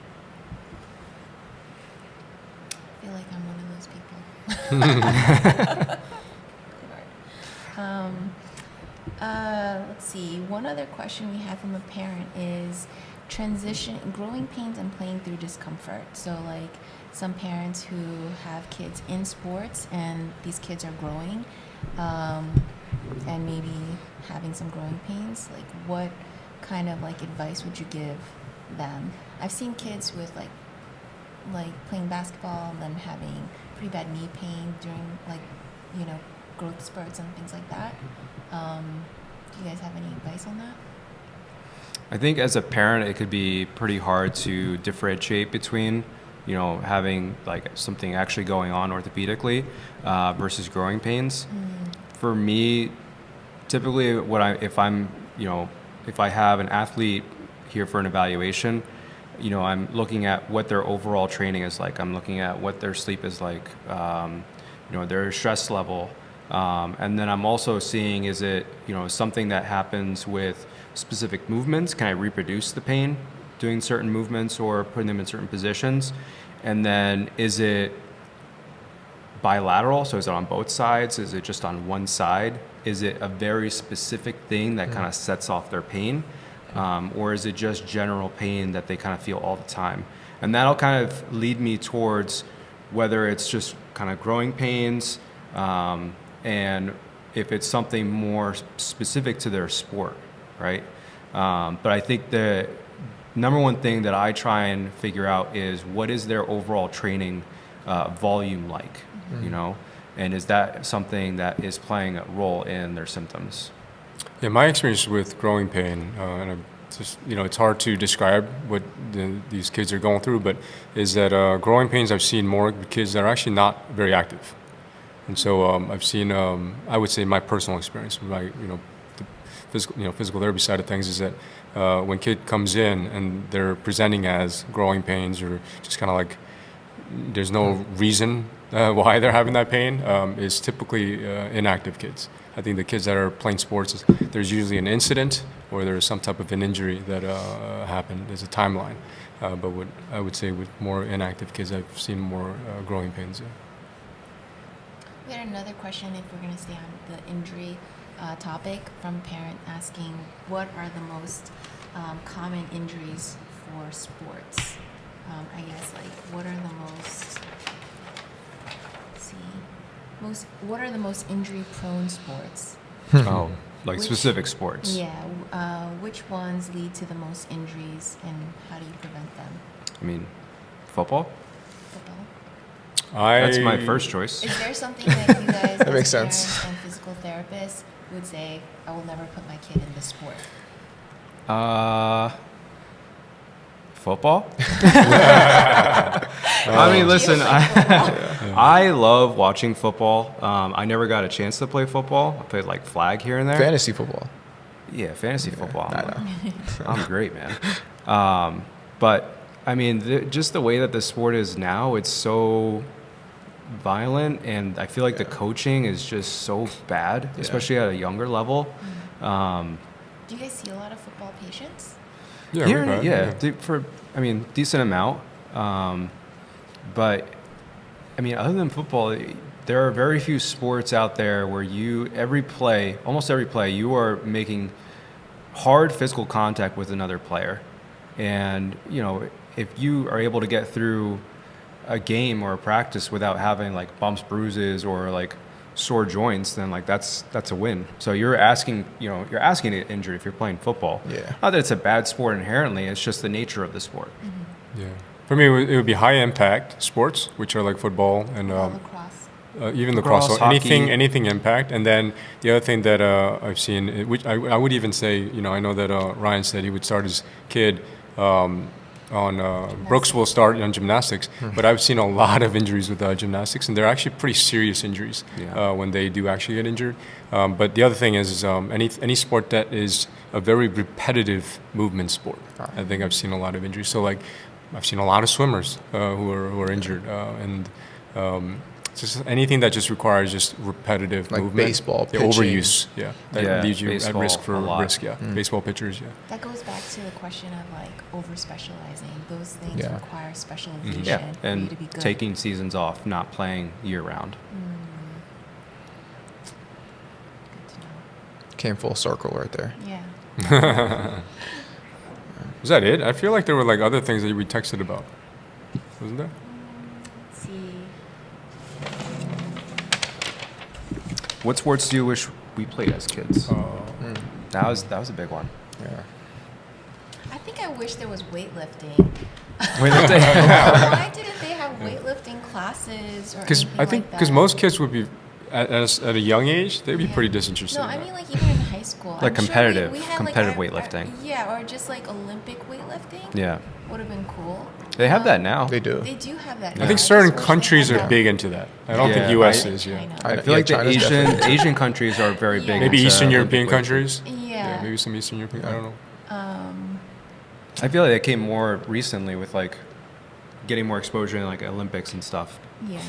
I feel like I'm one of those people. Let's see. One other question we had from a parent is growing pains and playing through discomfort. So like some parents who have kids in sports and these kids are growing, and maybe having some growing pains, like what kind of like advice would you give them? I've seen kids with like playing basketball and then having pretty bad knee pain during like, you know, growth spurts and things like that. Do you guys have any advice on that? I think as a parent, it could be pretty hard to differentiate between, you know, having like something actually going on orthopedically versus growing pains. For me, typically if I have an athlete here for an evaluation, you know, I'm looking at what their overall training is like. I'm looking at what their sleep is like, you know, their stress level. And then I'm also seeing, is it, you know, something that happens with specific movements? Can I reproduce the pain doing certain movements or putting them in certain positions? And then is it bilateral? So is it on both sides? Is it just on one side? Is it a very specific thing that kind of sets off their pain? Or is it just general pain that they kind of feel all the time? And that'll kind of lead me towards whether it's just kind of growing pains, and if it's something more specific to their sport, right? But I think the number one thing that I try and figure out is what is their overall training volume like, you know? And is that something that is playing a role in their symptoms? Yeah, my experience with growing pain, and just, you know, it's hard to describe what these kids are going through, but is that growing pains I've seen more with kids that are actually not very active. And so I've seen, I would say my personal experience, my, you know, the physical therapy side of things is that when kid comes in and they're presenting as growing pains or just kind of like there's no reason why they're having that pain, is typically inactive kids. I think the kids that are playing sports, there's usually an incident or there's some type of an injury that happened. There's a timeline. But what I would say with more inactive kids, I've seen more growing pains. Yeah. We had another question, if we're going to stay on the injury topic, from a parent asking, what are the most common injuries for sports? I guess, like, what are the what are the most injury-prone sports? Oh, like specific sports. Yeah. Which ones lead to the most injuries, and how do you prevent them? I mean, football? Football? That's my first choice. Is there something that you guys, That as makes parents sense. and physical physical therapist would say, I will never put my kid in this sport? Football? I mean, listen, I love watching football. I never got a chance to play football. I played like flag here and there. Fantasy football. Yeah, fantasy football. I know. I'm great, man. But I mean, just the way that the sport is now, it's so violent, and I feel like the coaching is just so bad, especially at a younger level. Do you guys see a lot of football patients? Yeah, Here, we've had, decent amount. But I mean, other than football, there are very few sports out there where almost every play, you are making hard physical contact with another player. And, you know, if you are able to get through a game or a practice without having like bumps, bruises, or like sore joints, then like that's a win. So you're asking to get injured if you're playing football. Yeah. Not that it's a bad sport inherently, it's just the nature of the sport. Yeah. For me, it would be high impact sports, which are like football and Lacrosse. even Lacrosse, lacrosse, so hockey. anything impact. And then the other thing that I've seen, which I would even say, you know, I know that Ryan said he would start his kid on Brooks will start on gymnastics, but I've seen a lot of injuries with gymnastics, and they're actually pretty serious injuries when they do actually get injured. But the other thing is any sport that is a very repetitive movement sport, I think I've seen a lot of injuries. So like I've seen a lot of swimmers who are injured, and just anything that just requires just repetitive Like movement. baseball, yeah, pitching. overuse, that leaves you at baseball, risk for a lot. risk. Yeah, baseball pitchers. Yeah. That goes back to the question of like over specializing. Those things Yeah. require specialization Yeah, for you and to be good. taking seasons off, not playing year round. Good to know. Came full circle right there. Yeah. Was that it? I feel like there were like other things that we texted about. Wasn't there? Let's see. What sports do you wish we played as kids? That was a big one. Yeah. I think I wish there was weightlifting. Weightlifting? Why didn't they have weightlifting classes or Because anything I think like because that? most kids would be at a young age, they'd be Yeah. pretty disinterested. No, in I that. mean like even in high school. Like I'm sure competitive- we had, competitive like, weightlifting. yeah, or just like Olympic weightlifting. Yeah. Would have been cool. They have that now. They do. They do have that. I now. think just certain wish they countries had are that. big into that. I don't think Yeah, U.S. right? is. Yeah. China. I feel like the China's definitely- Asian countries are very big. Yeah. Maybe into Eastern European Olympic weightlifting. countries. Yeah. Maybe some Eastern European. I don't know. I feel like that came more recently with like getting more exposure in like Olympics and stuff. Yeah.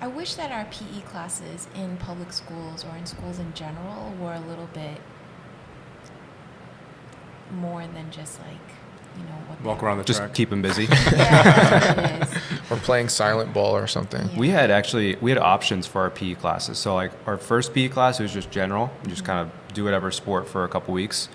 I wish that our PE classes in public schools or in schools in general were a little bit more than just like, you know, what Walk they around the Just track. keep them busy. Yeah, that's what it is. Or playing silent ball or something. Yeah. We had options for our PE classes. So like our first PE class was just general, you just kind of do whatever sport for a couple weeks,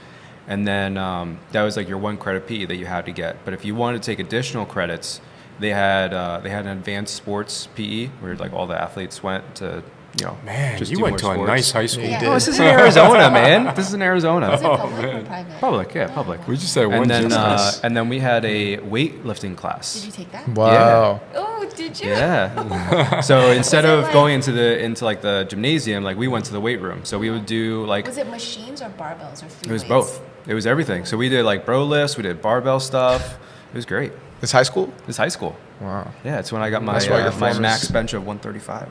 and then that was like your 1 credit PE that you had to get. But if you wanted to take additional credits, they had an advanced sports PE where like all the athletes went to, you know, Man, just you do went more to a sports. nice high school. Yeah. Oh, this is in Arizona, man. This is in Arizona. Is it public or man. private? Public, yeah, public. We just had one And then, gym class. and then we had a weightlifting class. Did you take that? Wow. Oh, did you? Yeah. So instead Was it of like- going into like the gymnasium, like we went to the weight room. So we would do like Was it machines or barbells or free it was weights? both. It was everything. So we did like bro lifts, we did barbell stuff. It was great. It's high school? It's high school. Wow. Yeah, it's when I got my That's why your my form max is- bench of 135.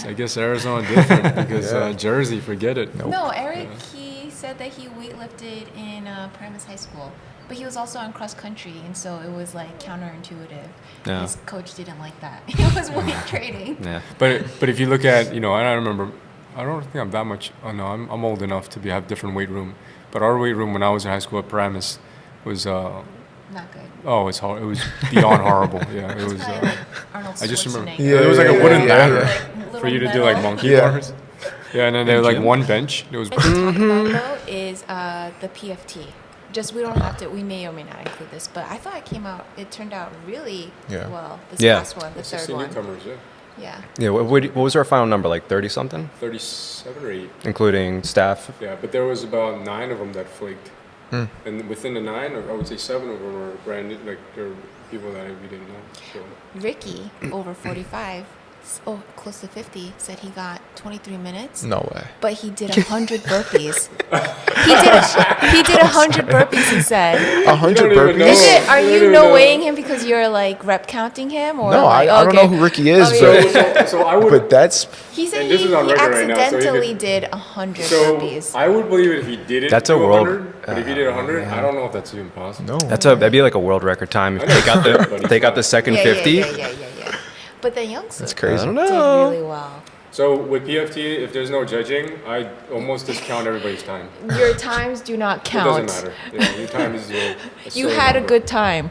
I guess Arizona different because Yeah. Jersey, forget it. No, Eric, he said that he weightlifted in Primus High School, but he was also on cross country, and so it was like counterintuitive. Yeah. His coach didn't like that. It was weight training. Yeah. But if you look at, you know, and I remember, I don't think I'm that much. Oh no, I'm old enough to have different weight room. But our weight room when I was in high school at Paramus was Not good. it's hard. It was beyond horrible. Yeah, it was. Probably like Arnold I just remember Schwarzenegger. there was like a wooden yeah, mat yeah. for you to do like monkey Yeah. bars. Yeah, and then there was like gym? one bench. It was. What you talk about though is the PFT. Just we don't have to. We may or may not include this, but I thought it came out. It turned out really Yeah. well. This Yeah. last one, the third one. newcomers, yeah. Yeah. Yeah. What was our final number? Like 30 something, 37 or 8. including staff. Yeah, but there was about 9 of them that flaked. And within the 9, I would say 7 of them were brand new, like they're people that we didn't know. So. Ricky, over 45, close to 50, said he got 23 minutes. No way. But he did 100 burpees. he did 100 burpees, he said. 100 You don't even know. burpees? Are You don't you even no know. weighing him because you're like rep counting him? Or No, like, I don't know who Ricky is, So I would. but that's He said And this is on he record right now, so he accidentally did- did 100 So burpees. I would believe it if he didn't. That's do a world- 100, but if he did 100, I don't know if that's even possible. no. That'd be like a world record time if they got the second yeah, 50. Yeah. But the youngsters That's crazy. I don't did know. really well. So with PFT, if there's no judging, I almost discount everybody's time. Your times do not It count. doesn't matter. Yeah, your time is a You silly had a number. good time,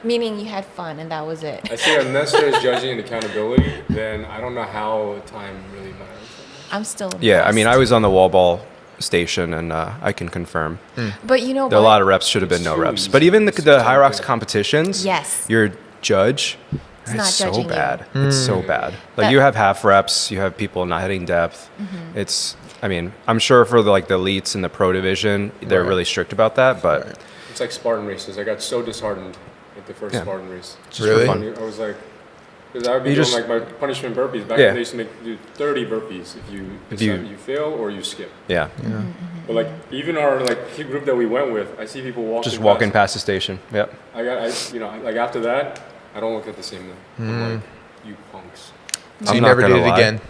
meaning you had fun, and that was it. I say unless there's judging and accountability, then I don't know how time really matters. I'm still impressed. Yeah, I mean, I was on the wall ball station, and I can confirm But you know there a what? lot of reps should have been It's no too reps. easy. But even It's the too High Rocks easy. competitions, Yes. your judge. It's not It's so judging you. bad. It's so bad. Like That- you have half reps, you have people not hitting depth. It's. I mean, I'm sure for the elites in the pro division, they're Right. really strict about that. But It's like Spartan races. I got so disheartened at the first Yeah. Spartan race. just Really? for fun. I was like, because I would be You doing just- like my punishment burpees. Back Yeah. then they used to do 30 burpees if you you- fail or you skip. Yeah, But like even our like key group that we went with, I see people walking. just walking past the station. Yep. Like after that, I don't look at the same way. I'm like, you punks. So I'm you not never gonna did it lie. again.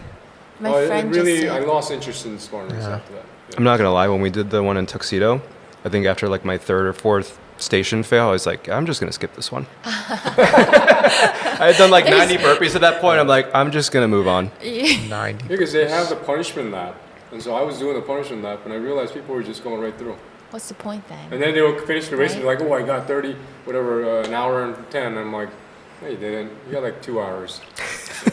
My Oh, friend it really, just I said, lost interest in Spartan race after that. Yeah. I'm not gonna lie. When we did the one in Tuxedo, I think after like my third or fourth station fail, I was like, I'm just gonna skip this one. I had done like 90 burpees at that point. I'm like, I'm just gonna move on. 90. Because they have the punishment lap, and so I was doing the punishment lap, and I realized people were just going right through. what's the point then? And then they would finish the race and Right. be like, oh, I got 30, whatever, an hour and 10. And I'm like, no, you didn't. You got like 2 hours.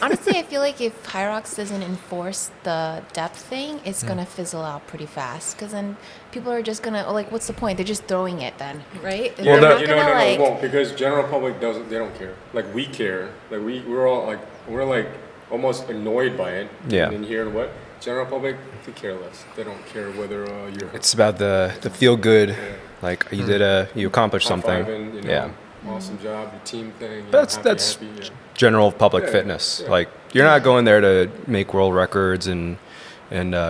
Honestly, I feel like if Hyrox doesn't enforce the depth thing, it's gonna fizzle out pretty fast. Because then people are just gonna, what's the point? They're just throwing it then, right? Well, They're that- not you gonna know, no, like. it won't, because general public doesn't, they don't care. Like we care. Like we're all like, we're like almost annoyed by it. Yeah. And hearing what? General public, they care less. They don't care whether you're It's about the feel good. Like you accomplished something. high-fiving, you know, Yeah. awesome job, your team thing. You know, That's happy, that's happy, yeah. general public Yeah, fitness. yeah. Like you're not going there to make world records and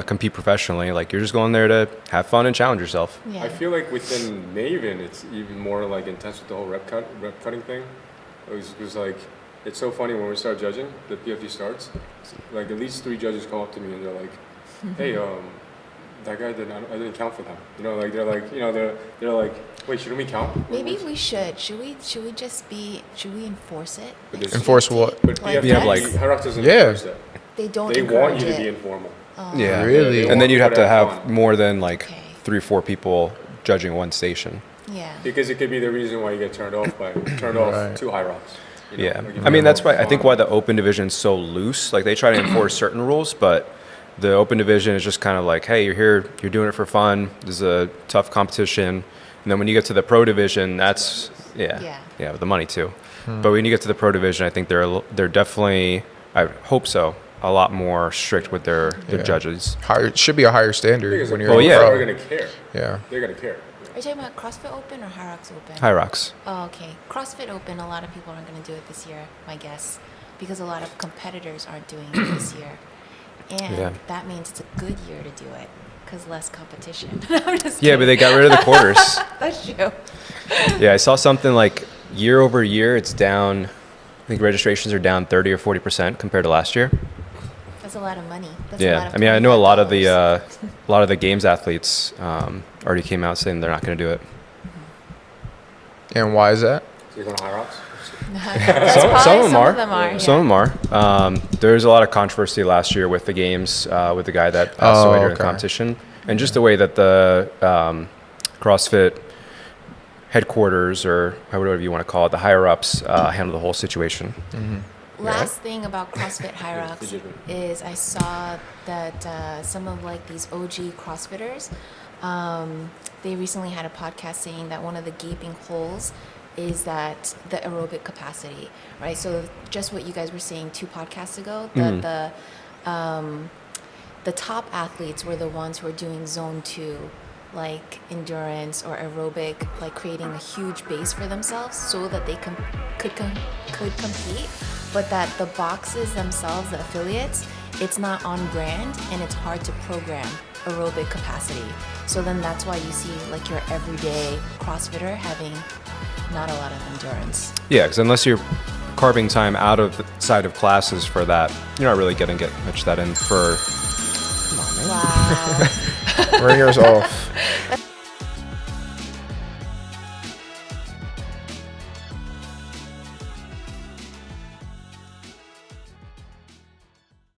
compete professionally. Like you're just going there to have fun and challenge yourself. Yeah. I feel like within Maven, it's even more like intense with the whole rep cutting thing. It was like, it's so funny when we start judging, the PFT starts, like at least 3 judges come up to me and they're like, hey, that guy I didn't count for them. You know, like they're like, wait, shouldn't we count? Maybe we should. Should we should we enforce it? But there's- Enforce what? But Like PFT, you have, like- Hyrox doesn't Yeah. enforce that. They don't They encourage want you to be it. informal. Yeah. Really? They And then want you'd have people to have fun. more than like Okay. 3 or 4 people judging one station. Yeah. Because it could be the reason why you get turned off Right. off to Hyrox. You know, Yeah. like if I mean, you're that's why I fun. think why the open division is so loose. Like they try to enforce certain rules, but the open division is just kind of like, hey, you're here, you're doing it for fun. This is a tough competition. And then when you get to the pro division, that's yeah, the money too. But when you get to the pro division, I think they're definitely, I hope so, a lot more strict with their Yeah. judges. Higher, should be a higher standard Because when the you're Well, in yeah. pro. They're gonna care. Yeah. They're gonna care. Are you talking about CrossFit Open or Hyrox Open? High Rocks. Oh, okay. CrossFit Open, a lot of people aren't going to do it this year, my guess, because a lot of competitors aren't doing it this year. And Yeah. that means it's a good year to do it, because less competition. I'm just Yeah, but they kidding. got rid of the quarters. That's true. Yeah, I saw something like year over year, it's down. I think registrations are down 30 or 40% compared to last year. That's a lot of money. That's a lot Yeah, of I mean, I know a lot of the $25. games athletes already came out saying they're not going to do it. And why is that? So you're going to Hyrox? That's Some probably- of them are. Some of Some of them are. There's a lot of controversy last year with the games, with the guy that passed away during the okay. competition, and just the way that the CrossFit headquarters, or whatever you want to call it, the higher ups handle the whole situation. Last thing about CrossFit Hyrox Digital. is I saw that some of like these OG CrossFitters, they recently had a podcast saying that one of the gaping holes is that the aerobic capacity, right? So just what you guys were saying 2 podcasts ago, that the top athletes were the ones who were doing zone 2 like endurance or aerobic, like creating a huge base for themselves so that they could compete, but that the boxes themselves, the affiliates, it's not on brand and it's hard to program aerobic capacity. So then that's why you see like your everyday CrossFitter having not a lot of endurance. Yeah, because unless you're carving time out of the side of classes for that, you're not really going to get much that in for. Come on, man. Wow. Ringer's off.